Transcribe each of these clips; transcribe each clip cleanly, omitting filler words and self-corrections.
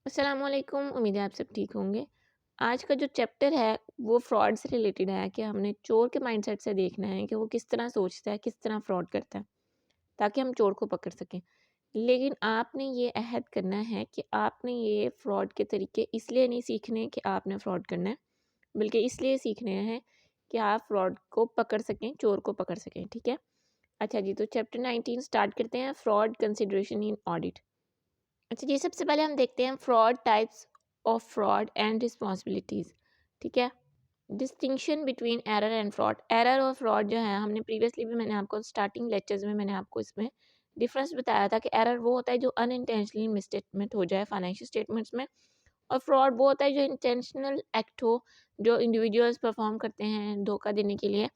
अस्सलाम वालेकुम। उम्मीद है आप सब ठीक होंगे। आज का जो चैप्टर है वो फ्रॉड से रिलेटेड है कि हमने चोर के माइंडसेट से देखना है कि वो किस तरह सोचता है, किस तरह फ्रॉड करता है, ताकि हम चोर को पकड़ सकें। लेकिन आपने ये अहद करना है कि आपने ये फ्रॉड के तरीके इसलिए नहीं सीखने कि आपने फ्रॉड करना है, बल्कि इसलिए सीखने हैं कि आप फ्रॉड को पकड़ सकें, चोर को पकड़ सकें। ठीक है? अच्छा जी, तो चैप्टर 19 स्टार्ट करते हैं, फ्रॉड कंसिडरेशन इन ऑडिट। अच्छा जी, सबसे पहले हम देखते हैं fraud types of fraud and responsibilities. ठीक है? Distinction between error and fraud. Error और फ्रॉड जो है, हमने प्रीवियसली भी मैंने आपको स्टार्टिंग लेक्चर्स में मैंने आपको इसमें डिफरेंस बताया था कि एरर वो होता है जो अनइंटेंशनली मिसस्टेटमेंट हो जाए फाइनेंशियल स्टेटमेंट्स में, और फ्रॉड वो होता है जो इंटेंशनल एक्ट हो, जो इंडिविजुअल्स परफॉर्म करते हैं धोखा देने के लिए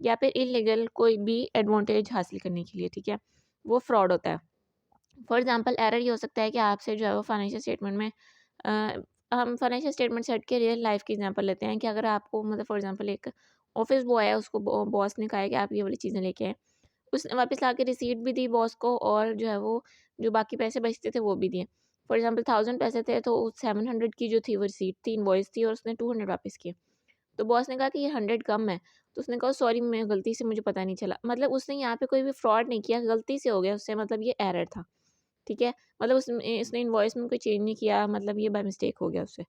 या फिर इलीगल कोई भी एडवांटेज हासिल करने के लिए। ठीक है? वो फ्रॉड होता है। फॉर एग्जांपल एरर ये हो सकता है कि आपसे जो है वो फाइनेंशियल स्टेटमेंट में हम फाइनेंशियल स्टेटमेंट से हट के रियल लाइफ की एग्जांपल लेते हैं कि अगर आपको मतलब फॉर एग्जांपल एक ऑफिस बॉय है, उसको बॉस ने कहा है कि आप ये वाली चीज़ें लेके आएँ। उसने वापस ला के रिसीट भी दी बॉस को, और जो है वो जो बाकी पैसे बचते थे वो भी दिए। फॉर एग्जांपल 1000 पैसे थे, तो 700 की जो थी वो रिसीट थी, इनवॉइस थी, और उसने 200 वापस किए। तो बॉस ने कहा कि ये 100 कम है। तो उसने कहा सॉरी, मैं गलती से, मुझे पता नहीं चला। मतलब उसने यहाँ पे कोई भी फ्रॉड नहीं किया, गलती से हो गया उससे, मतलब ये एरर था। ठीक है? मतलब उसने इनवॉइस में कोई चेंज नहीं किया, मतलब ये बाय मिस्टेक हो गया उससे।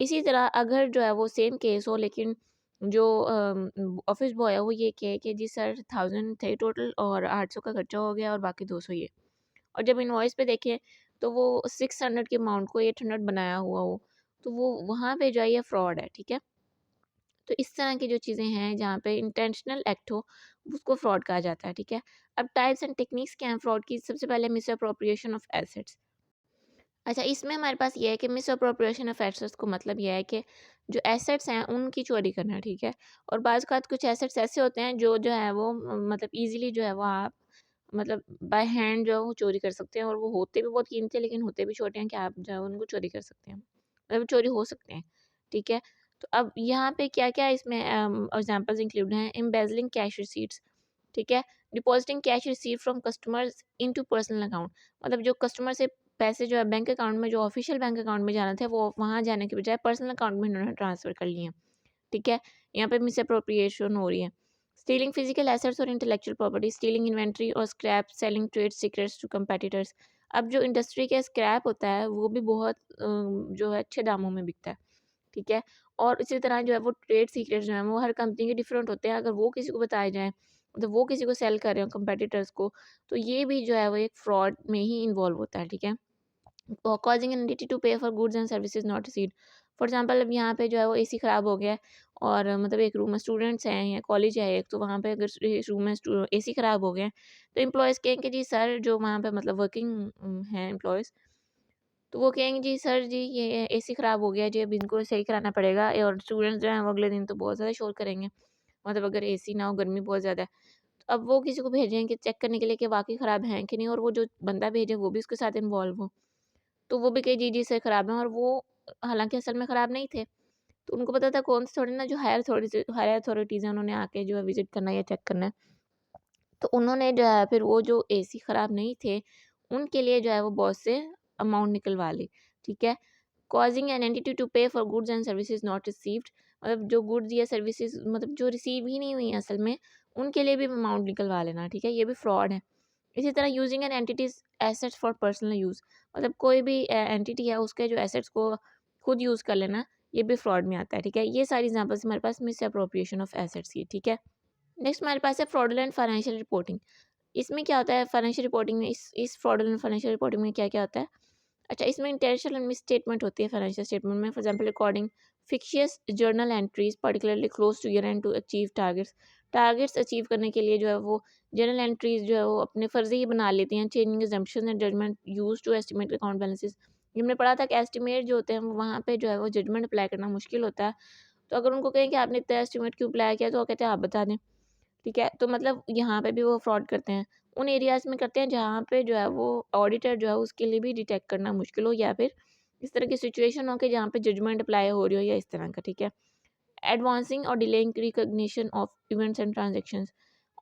इसी तरह अगर जो है वो सेम केस हो, लेकिन जो ऑफ़िस बॉय है वो ये कहे कि जी सर 1000 थे टोटल और 800 का खर्चा हो गया और बाकी 200 ये। और जब इनवॉइस पे देखें तो वो 600 के अमाउंट को 800 बनाया हुआ हो, तो वो वहाँ पे जो है ये फ्रॉड है। ठीक है? तो इस तरह की जो चीज़ें हैं जहाँ पे इंटेंशनल एक्ट हो, उसको फ्रॉड कहा जाता है। ठीक है? अब टाइप्स एंड टेक्निक्स क्या हैं फ्रॉड की? सबसे पहले मिसअप्रोप्रिएशन ऑफ एसेट्स। अच्छा, इसमें हमारे पास ये है कि मिसअप्रोप्रिएशन ऑफ एसेट्स को मतलब ये है कि जो एसेट्स हैं उनकी चोरी करना। ठीक है? और बाज़ औक़ात कुछ एसेट्स ऐसे होते हैं जो है वो मतलब ईज़िली जो है वो आप मतलब बाय हैंड जो है वो चोरी कर सकते हैं, और वो होते भी बहुत कीमती हैं, लेकिन होते भी छोटे हैं कि आप जो है उनको चोरी कर सकते हैं। मतलब चोरी हो सकते हैं। ठीक है? तो अब यहाँ पे क्या-क्या इसमें एग्ज़ाम्पल्स इंक्लूड हैं, एम्बेज़लिंग कैश रिसीट्स। ठीक है? Depositing cash received from customers into personal account. मतलब जो कस्टमर से पैसे जो है बैंक अकाउंट में, जो ऑफ़िशियल बैंक अकाउंट में जाना था, वो वहाँ जाने के बजाय पर्सनल अकाउंट में इन्होंने ट्रांसफ़र कर लिए हैं। ठीक है? यहाँ पे मिसअप्रोप्रिएशन हो रही है। स्टीलिंग फिजिकल एसेट्स और इंटेलेक्चुअल प्रॉपर्टी, स्टीलिंग इन्वेंटरी और scrap, selling trade secrets to competitors. अब जो इंडस्ट्री का स्क्रैप होता है वो भी बहुत जो है अच्छे दामों में बिकता है। ठीक है? और इसी तरह जो है वो ट्रेड सीक्रेट्स जो हैं वो हर कंपनी के डिफरेंट होते हैं। अगर वो किसी को बताए जाएँ, मतलब वो किसी को सेल कर रहे हो कंपेटिटर्स को, तो ये भी जो है वो एक फ्रॉड में ही इन्वॉल्व होता है। ठीक है? कॉजिंग एन एंटिटी टू पे for goods and services not received. For example अब यहाँ पे जो है वो एसी खराब हो गया है, और मतलब एक रूम में स्टूडेंट्स हैं या कॉलेज है एक, तो वहाँ पे अगर इस रूम में एसी खराब हो गया है, तो एम्प्लॉयज़ कहेंगे जी सर, जो वहाँ पे मतलब वर्किंग हैं एम्प्लॉयज़, तो वो कहेंगे जी सर जी ये एसी खराब हो गया जी, अब इनको सही कराना पड़ेगा। और स्टूडेंट्स जो हैं वो अगले दिन तो बहुत ज़्यादा शोर करेंगे, मतलब अगर एसी ना हो, गर्मी बहुत ज़्यादा है। तो अब वो किसी को भेजेंगे चेक करने के लिए कि वाक़ई ख़राब हैं कि नहीं, और वो जो बंदा भेजे वो भी उसके साथ इन्वॉल्व हो। तो वो भी कहे जी, जी सर ख़राब हैं, और वो हालाँकि असल में ख़राब नहीं थे। तो उनको पता था कौन से थोड़ी ना, जो हायर अथॉरिटीज़ हैं उन्होंने आके जो है विज़िट करना है या चेक करना है। तो उन्होंने जो है फिर वो जो एसी ख़राब नहीं थे, उनके लिए जो है वो बॉस से अमाउंट निकलवा ली। ठीक है? कॉज़िंग एन एंटिटी टू पे for goods and services not received. मतलब जो गुड्स या सर्विसेज़ मतलब जो रिसीव ही नहीं हुई हैं असल में, उनके लिए भी अमाउंट निकलवा लेना। ठीक है? ये भी फ्रॉड है। इसी तरह using an entity's assets for personal use. मतलब कोई भी एंटिटी है उसके जो एसेट्स को खुद यूज़ कर लेना, ये भी फ्रॉड में आता है। ठीक है? ये सारी एग्ज़ाम्पल्स हमारे पास मिसअप्रोप्रिएशन ऑफ एसेट्स की। ठीक है? नेक्स्ट हमारे पास है फ्रॉडुलेंट फाइनेंशियल रिपोर्टिंग। इसमें क्या होता है फाइनेंशियल रिपोर्टिंग में, इस फ्रॉडुलेंट फाइनेंशियल रिपोर्टिंग में क्या-क्या होता है? अच्छा, इसमें इंटेंशनल मिसस्टेटमेंट होती है फाइनेंशियल स्टेटमेंट में। For example recording fictitious journal entries particularly close to year end to achieve targets. Targets achieve करने के लिए जो है वो जर्नल एंट्रीज जो है वो अपने फर्जी ही बना लेती हैं। Changing assumptions and judgement use to estimate account balances. हमने पढ़ा था कि एस्टिमेट जो होते हैं वहाँ पे जो है वो जजमेंट अप्लाई करना मुश्किल होता है। तो अगर उनको कहें कि आपने इतना एस्टिमेट क्यों अप्लाई किया, तो वो कहते हैं आप बता दें। ठीक है? तो मतलब यहाँ पे भी वो फ्रॉड करते हैं। उन एरियाज़ में करते हैं जहाँ पे जो है वो ऑडिटर जो है उसके लिए भी डिटेक्ट करना मुश्किल हो, या फिर इस तरह की सिचुएशन हो कि जहाँ पे जजमेंट अप्लाई हो रही हो या इस तरह का। ठीक है? एडवांसिंग और delaying recognition of events and transactions,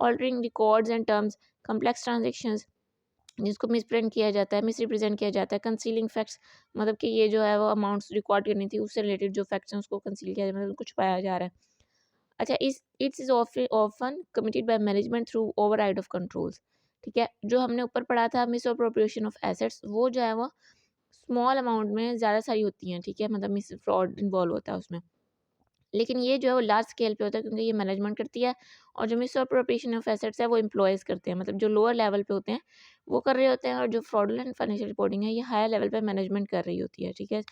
altering records and terms, complex transactions, जिसको मिसप्रिंट किया जाता है, मिसरिप्रेजेंट किया जाता है। कंसीलिंग फैक्ट्स मतलब कि ये जो है वो अमाउंट्स रिकॉर्ड करनी थी, उससे रिलेटेड जो फैक्ट्स हैं उसको कंसील किया मतलब कुछ पाया जा रहा है। अच्छा, इस it's is often committed by management through override of controls. ठीक है? जो हमने ऊपर पढ़ा था मिसअप्रोप्रिएशन ऑफ एसेट्स, वो जो है वो स्मॉल अमाउंट में ज़्यादा सारी होती हैं। ठीक है? मतलब मिस फ्रॉड इन्वॉल्व होता है उसमें। लेकिन ये जो है वो लार्ज स्केल पे होता है, क्योंकि ये मैनेजमेंट करती है, और जो मिसअप्रोप्रिएशन ऑफ एसेट्स है वो एम्प्लॉइज़ करते हैं। मतलब जो लोअर लेवल पे होते हैं वो कर रहे होते हैं, और जो फ्रॉडुलेंट फाइनेंशियल रिपोर्टिंग है ये हायर लेवल पे मैनेजमेंट कर रही होती है। ठीक है?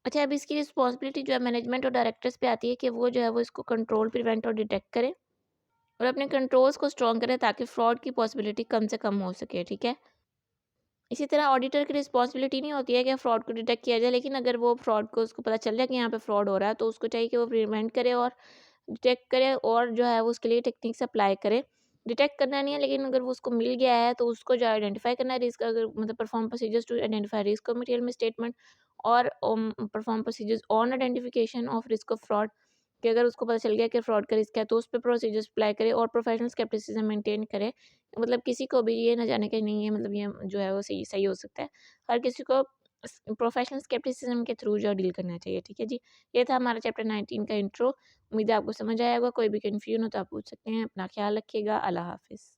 अच्छा, अब इसकी रिस्पॉन्सिबिलिटी जो है मैनेजमेंट और डायरेक्टर्स पे आती है कि वो जो है वो इसको कंट्रोल, प्रिवेंट और डिटेक्ट करें, और अपने कंट्रोल्स को स्ट्रॉन्ग करें ताकि फ्रॉड की पॉसिबिलिटी कम से कम हो सके। ठीक है? इसी तरह ऑडिटर की रिस्पॉन्सिबिलिटी नहीं होती है कि फ्रॉड को डिटेक्ट किया जाए, लेकिन अगर वो फ्रॉड को उसको पता चल जाए कि यहाँ पे फ्रॉड हो रहा है, तो उसको चाहिए कि वो प्रिवेंट करे और डिटेक्ट करे, और जो है वो उसके लिए टेक्निक्स अप्लाई करे। डिटेक्ट करना नहीं है, लेकिन अगर वो उसको मिल गया है तो उसको जो आइडेंटिफाई करना है रिस्क, अगर मतलब perform procedures to identify risk of material में स्टेटमेंट, और perform procedures on identification of risk of fraud, कि अगर उसको पता चल गया कि फ्रॉड का रिस्क है तो उस पे प्रोसीजर्स अप्लाई करे, और प्रोफेशनल स्केप्टिसिज्म मेंटेन करे। मतलब किसी को भी ये ना जाने कि नहीं है, मतलब ये जो है वो सही सही हो सकता है। हर किसी को प्रोफेशनल स्केप्टिसिज्म के थ्रू जो डील करना चाहिए। ठीक है जी? ये था हमारा चैप्टर 19 का इंट्रो। उम्मीद है आपको समझ आया होगा। कोई भी कन्फ्यूजन हो तो आप पूछ सकते हैं। अपना ख्याल रखिएगा। अल्लाह हाफ़िज़।